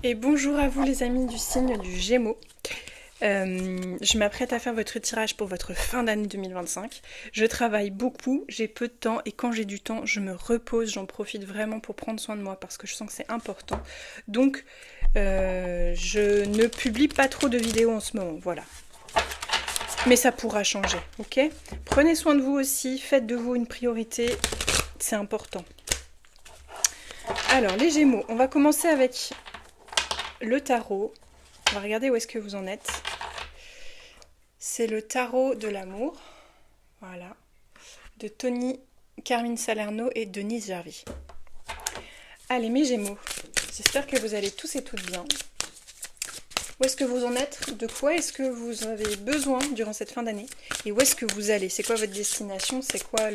Et bonjour à vous les amis du signe du Gémeaux. Je m'apprête à faire votre tirage pour votre fin d'année 2025. Je travaille beaucoup, j'ai peu de temps et quand j'ai du temps, je me repose, j'en profite vraiment pour prendre soin de moi parce que je sens que c'est important. Donc, je ne publie pas trop de vidéos en ce moment, voilà. Mais ça pourra changer, ok? Prenez soin de vous aussi, faites de vous une priorité, c'est important. Alors, les Gémeaux, on va commencer avec le tarot. On va regarder où est-ce que vous en êtes. C'est le tarot de l'amour, voilà, de Tony Carmine Salerno et Denise Jarvie. Allez mes Gémeaux, j'espère que vous allez tous et toutes bien. Où est-ce que vous en êtes? De quoi est-ce que vous avez besoin durant cette fin d'année? Et où est-ce que vous allez? C'est quoi votre destination? C'est quoi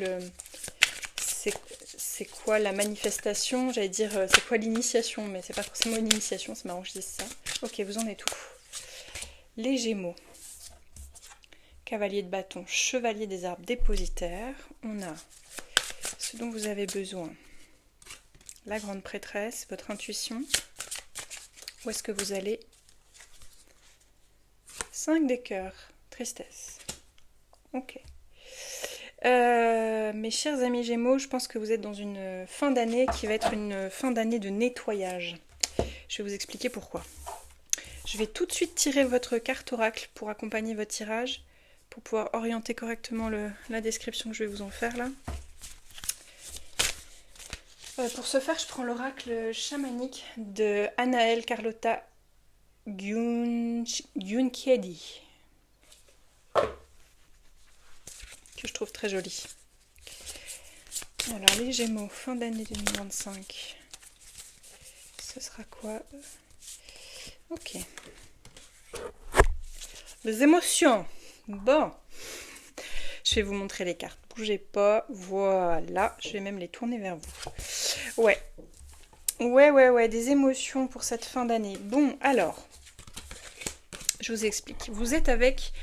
la manifestation? J'allais dire, c'est quoi l'initiation? Mais c'est pas forcément une initiation, c'est marrant que je dise ça. Ok, vous en êtes où? Les Gémeaux. Cavalier de bâton, chevalier des arbres dépositaires. On a ce dont vous avez besoin. La grande prêtresse, votre intuition. Où est-ce que vous allez? 5 des cœurs, tristesse. Ok. Mes chers amis Gémeaux, je pense que vous êtes dans une fin d'année qui va être une fin d'année de nettoyage. Je vais vous expliquer pourquoi. Je vais tout de suite tirer votre carte oracle pour accompagner votre tirage, pour pouvoir orienter correctement la description que je vais vous en faire là. Pour ce faire, je prends l'oracle chamanique de Anaël Carlotta Giunchiedi, que je trouve très joli. Alors les Gémeaux, fin d'année 2025, ce sera quoi? Ok. Les émotions. Bon. Je vais vous montrer les cartes. Bougez pas. Voilà. Je vais même les tourner vers vous. Ouais. Ouais. Des émotions pour cette fin d'année. Bon, alors. Je vous explique. Vous êtes avec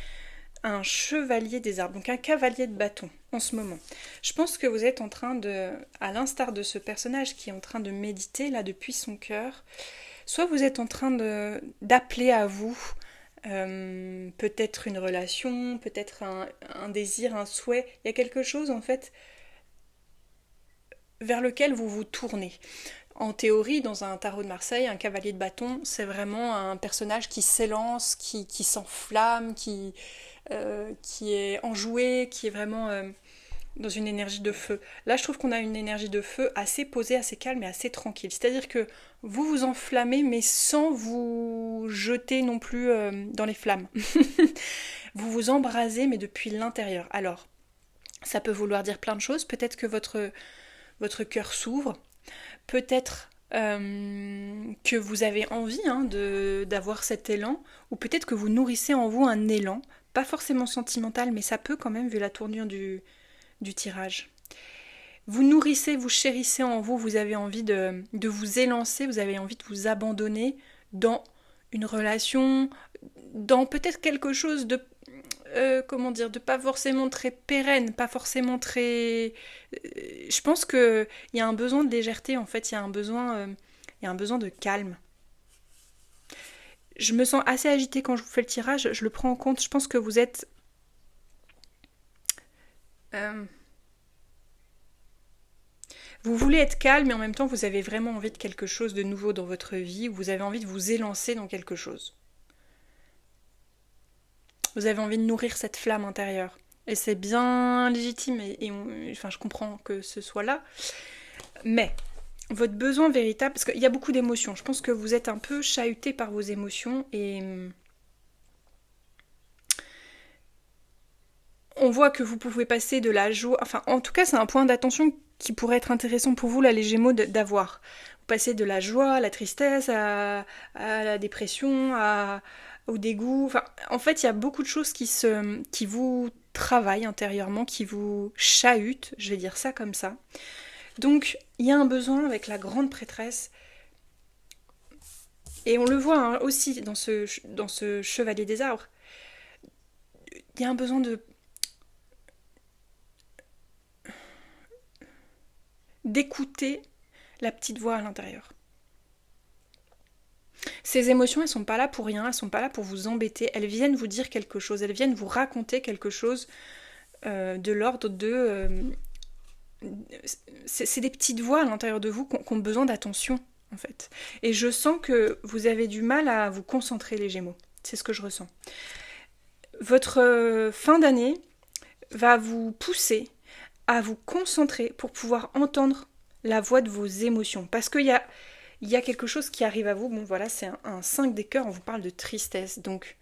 un chevalier des arbres, donc un cavalier de bâton en ce moment. Je pense que vous êtes en train de, à l'instar de ce personnage qui est en train de méditer là depuis son cœur, soit vous êtes en train d'appeler à vous peut-être une relation, peut-être un désir, un souhait. Il y a quelque chose en fait vers lequel vous vous tournez. En théorie, dans un tarot de Marseille, un cavalier de bâton, c'est vraiment un personnage qui s'élance, qui s'enflamme, qui est enjoué, qui est vraiment dans une énergie de feu. Là, je trouve qu'on a une énergie de feu assez posée, assez calme et assez tranquille. C'est-à-dire que vous vous enflammez, mais sans vous jeter non plus dans les flammes. Vous vous embrasez, mais depuis l'intérieur. Alors, ça peut vouloir dire plein de choses. Peut-être que votre cœur s'ouvre. Peut-être que vous avez envie d'avoir cet élan. Ou peut-être que vous nourrissez en vous un élan. Pas forcément sentimental, mais ça peut quand même, vu la tournure du tirage. Vous nourrissez, vous chérissez en vous, vous avez envie de vous élancer, vous avez envie de vous abandonner dans une relation, dans peut-être quelque chose de comment dire, de pas forcément très pérenne, pas forcément très. Je pense que il y a un besoin de légèreté en fait, il y a un besoin de calme. Je me sens assez agitée quand je vous fais le tirage, je le prends en compte. Je pense que vous êtes vous voulez être calme, mais en même temps, vous avez vraiment envie de quelque chose de nouveau dans votre vie, vous avez envie de vous élancer dans quelque chose. Vous avez envie de nourrir cette flamme intérieure. Et c'est bien légitime, enfin, je comprends que ce soit là. Mais votre besoin véritable, parce qu'il y a beaucoup d'émotions, je pense que vous êtes un peu chahuté par vos émotions et on voit que vous pouvez passer de la joie, enfin en tout cas c'est un point d'attention qui pourrait être intéressant pour vous là les Gémeaux d'avoir. Vous passez de la joie à la tristesse, à la dépression, au dégoût, enfin en fait il y a beaucoup de choses qui vous travaillent intérieurement, qui vous chahutent, je vais dire ça comme ça. Donc il y a un besoin avec la grande prêtresse, et on le voit aussi dans ce chevalier des arbres, il y a un besoin d'écouter la petite voix à l'intérieur. Ces émotions, elles sont pas là pour rien, elles sont pas là pour vous embêter, elles viennent vous dire quelque chose, elles viennent vous raconter quelque chose de l'ordre de... c'est des petites voix à l'intérieur de vous qui ont besoin d'attention, en fait. Et je sens que vous avez du mal à vous concentrer, les Gémeaux. C'est ce que je ressens. Votre fin d'année va vous pousser à vous concentrer pour pouvoir entendre la voix de vos émotions. Parce qu'il y a quelque chose qui arrive à vous. Bon, voilà, c'est un 5 des cœurs, on vous parle de tristesse. Donc,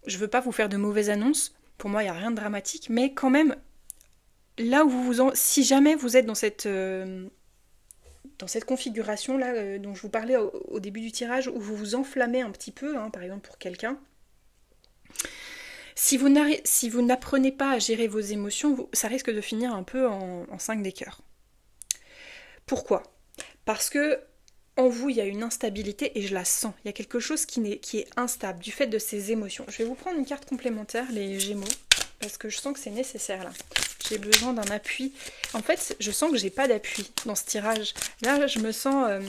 je ne veux pas vous faire de mauvaises annonces. Pour moi, il n'y a rien de dramatique. Mais quand même, là où si jamais vous êtes dans cette configuration-là dont je vous parlais au début du tirage, où vous vous enflammez un petit peu, par exemple pour quelqu'un, si vous n'apprenez pas à gérer vos émotions, ça risque de finir un peu en 5 des cœurs. Pourquoi ? Parce que en vous, il y a une instabilité et je la sens. Il y a quelque chose qui est instable du fait de ces émotions. Je vais vous prendre une carte complémentaire, les Gémeaux, parce que je sens que c'est nécessaire là. J'ai besoin d'un appui. En fait, je sens que j'ai pas d'appui dans ce tirage. Là, je me sens...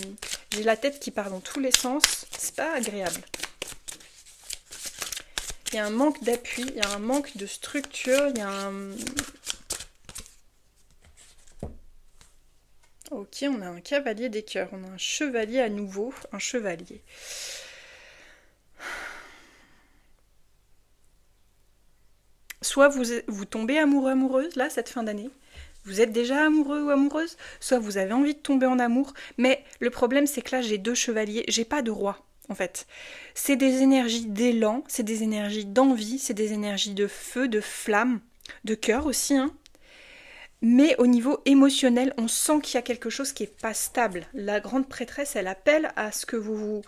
j'ai la tête qui part dans tous les sens. C'est pas agréable. Il y a un manque d'appui, il y a un manque de structure, il y a un... Ok, on a un cavalier des cœurs, on a un chevalier à nouveau, un chevalier. Soit vous tombez amoureux, amoureuse, là, cette fin d'année. Vous êtes déjà amoureux ou amoureuse, soit vous avez envie de tomber en amour. Mais le problème, c'est que là, j'ai 2 chevaliers, j'ai pas de roi. En fait, c'est des énergies d'élan, c'est des énergies d'envie, c'est des énergies de feu, de flamme, de cœur aussi, Mais au niveau émotionnel, on sent qu'il y a quelque chose qui n'est pas stable. La grande prêtresse, elle appelle à ce que vous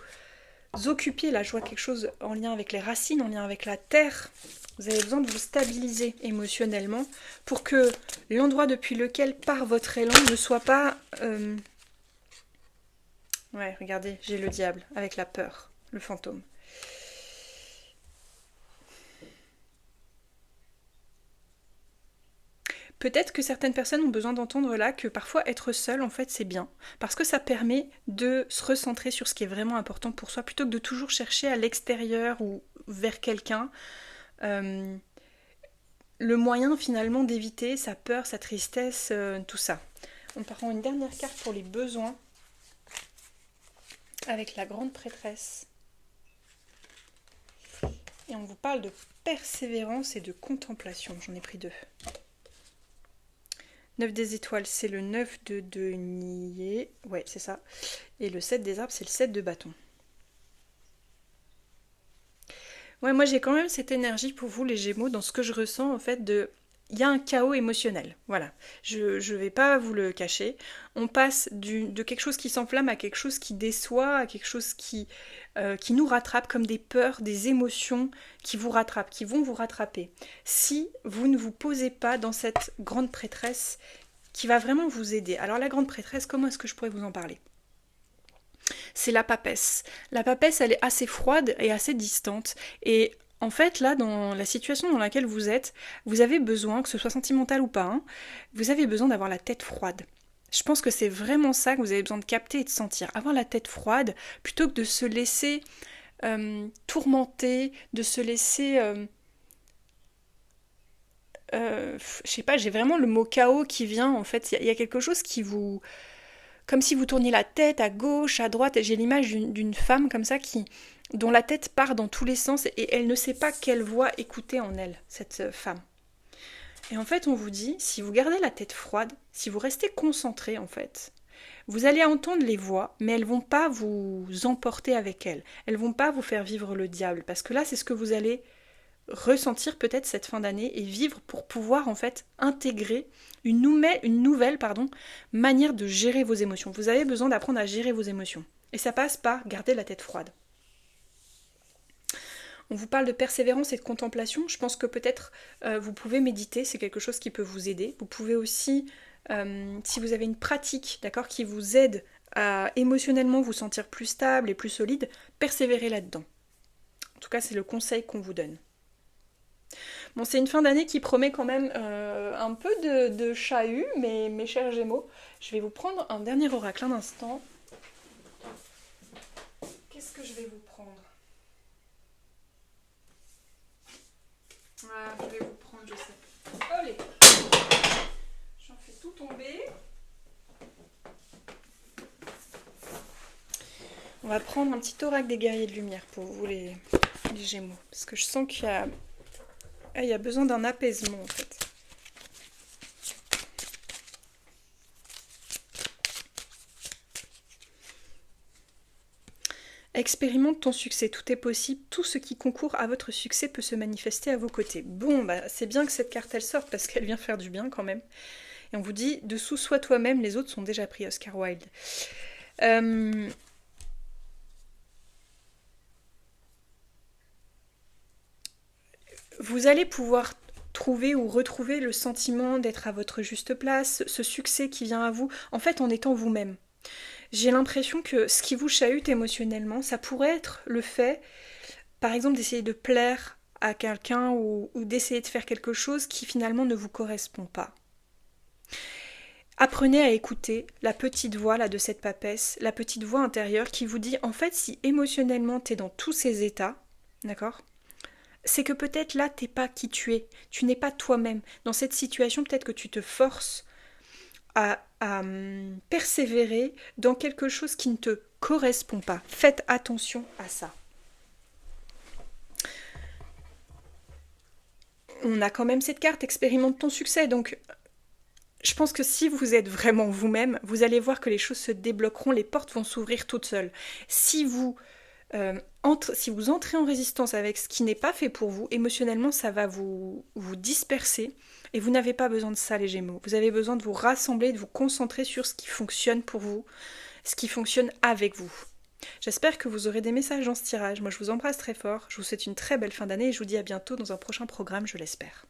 vous occupiez. Là, je vois quelque chose en lien avec les racines, en lien avec la terre. Vous avez besoin de vous stabiliser émotionnellement pour que l'endroit depuis lequel part votre élan ne soit pas... Ouais, regardez, j'ai le diable avec la peur, le fantôme. Peut-être que certaines personnes ont besoin d'entendre là que parfois être seul, en fait, c'est bien. Parce que ça permet de se recentrer sur ce qui est vraiment important pour soi, plutôt que de toujours chercher à l'extérieur ou vers quelqu'un. Le moyen finalement d'éviter sa peur, sa tristesse, tout ça. On prend une dernière carte pour les besoins. Avec la grande prêtresse. Et on vous parle de persévérance et de contemplation. J'en ai pris 2. 9 des étoiles, c'est le 9 de denier. Ouais, c'est ça. Et le 7 des arbres, c'est le 7 de bâton. Ouais, moi j'ai quand même cette énergie pour vous, les Gémeaux, dans ce que je ressens, en fait, il y a un chaos émotionnel, voilà. Je vais pas vous le cacher. On passe de quelque chose qui s'enflamme à quelque chose qui déçoit, à quelque chose qui nous rattrape, comme des peurs, des émotions qui vous rattrapent, qui vont vous rattraper. Si vous ne vous posez pas dans cette grande prêtresse qui va vraiment vous aider. Alors la grande prêtresse, comment est-ce que je pourrais vous en parler ? C'est la papesse. La papesse, elle est assez froide et assez distante. Et en fait, là, dans la situation dans laquelle vous êtes, vous avez besoin, que ce soit sentimental ou pas, vous avez besoin d'avoir la tête froide. Je pense que c'est vraiment ça que vous avez besoin de capter et de sentir. Avoir la tête froide, plutôt que de se laisser tourmenter, de se laisser... je sais pas, j'ai vraiment le mot chaos qui vient, en fait. Il y a quelque chose qui vous... Comme si vous tourniez la tête à gauche, à droite. J'ai l'image d'une femme comme ça dont la tête part dans tous les sens et elle ne sait pas quelle voix écouter en elle, cette femme. Et en fait, on vous dit, si vous gardez la tête froide, si vous restez concentré en fait, vous allez entendre les voix, mais elles vont pas vous emporter avec elles. Elles vont pas vous faire vivre le diable, parce que là, c'est ce que vous allez ressentir peut-être cette fin d'année et vivre pour pouvoir en fait intégrer une nouvelle manière de gérer vos émotions. Vous avez besoin d'apprendre à gérer vos émotions. Et ça passe par garder la tête froide. On vous parle de persévérance et de contemplation. Je pense que peut-être vous pouvez méditer, c'est quelque chose qui peut vous aider. Vous pouvez aussi, si vous avez une pratique, d'accord, qui vous aide à émotionnellement vous sentir plus stable et plus solide, persévérer là-dedans. En tout cas, c'est le conseil qu'on vous donne. Bon, c'est une fin d'année qui promet quand même un peu de chahut, mais mes chers Gémeaux, je vais vous prendre un dernier oracle un instant. qu'est-ce que je vais vous prendre? Ah, je vais vous prendre, je sais. Allez, j'en fais tout tomber. On va prendre un petit oracle des guerriers de lumière pour vous les Gémeaux. Parce que je sens il y a besoin d'un apaisement en fait. Expérimente ton succès, tout est possible, tout ce qui concourt à votre succès peut se manifester à vos côtés. Bon, bah c'est bien que cette carte elle sorte parce qu'elle vient faire du bien quand même. Et on vous dit, dessous, sois toi-même, les autres sont déjà pris, Oscar Wilde. Vous allez pouvoir trouver ou retrouver le sentiment d'être à votre juste place, ce succès qui vient à vous, en fait en étant vous-même. J'ai l'impression que ce qui vous chahute émotionnellement, ça pourrait être le fait, par exemple, d'essayer de plaire à quelqu'un ou d'essayer de faire quelque chose qui finalement ne vous correspond pas. Apprenez à écouter la petite voix là de cette papesse, la petite voix intérieure qui vous dit en fait si émotionnellement t'es dans tous ces états, d'accord ? C'est que peut-être là t'es pas qui tu n'es pas toi-même. Dans cette situation peut-être que tu te forces à persévérer dans quelque chose qui ne te correspond pas. Faites attention à ça. On a quand même cette carte, expérimente ton succès, donc je pense que si vous êtes vraiment vous-même, vous allez voir que les choses se débloqueront, les portes vont s'ouvrir toutes seules. Si vous entrez en résistance avec ce qui n'est pas fait pour vous, émotionnellement ça va vous disperser et vous n'avez pas besoin de ça les Gémeaux. Vous avez besoin de vous rassembler, de vous concentrer sur ce qui fonctionne pour vous, ce qui fonctionne avec vous. J'espère que vous aurez des messages dans ce tirage. Moi je vous embrasse très fort, je vous souhaite une très belle fin d'année et je vous dis à bientôt dans un prochain programme, je l'espère.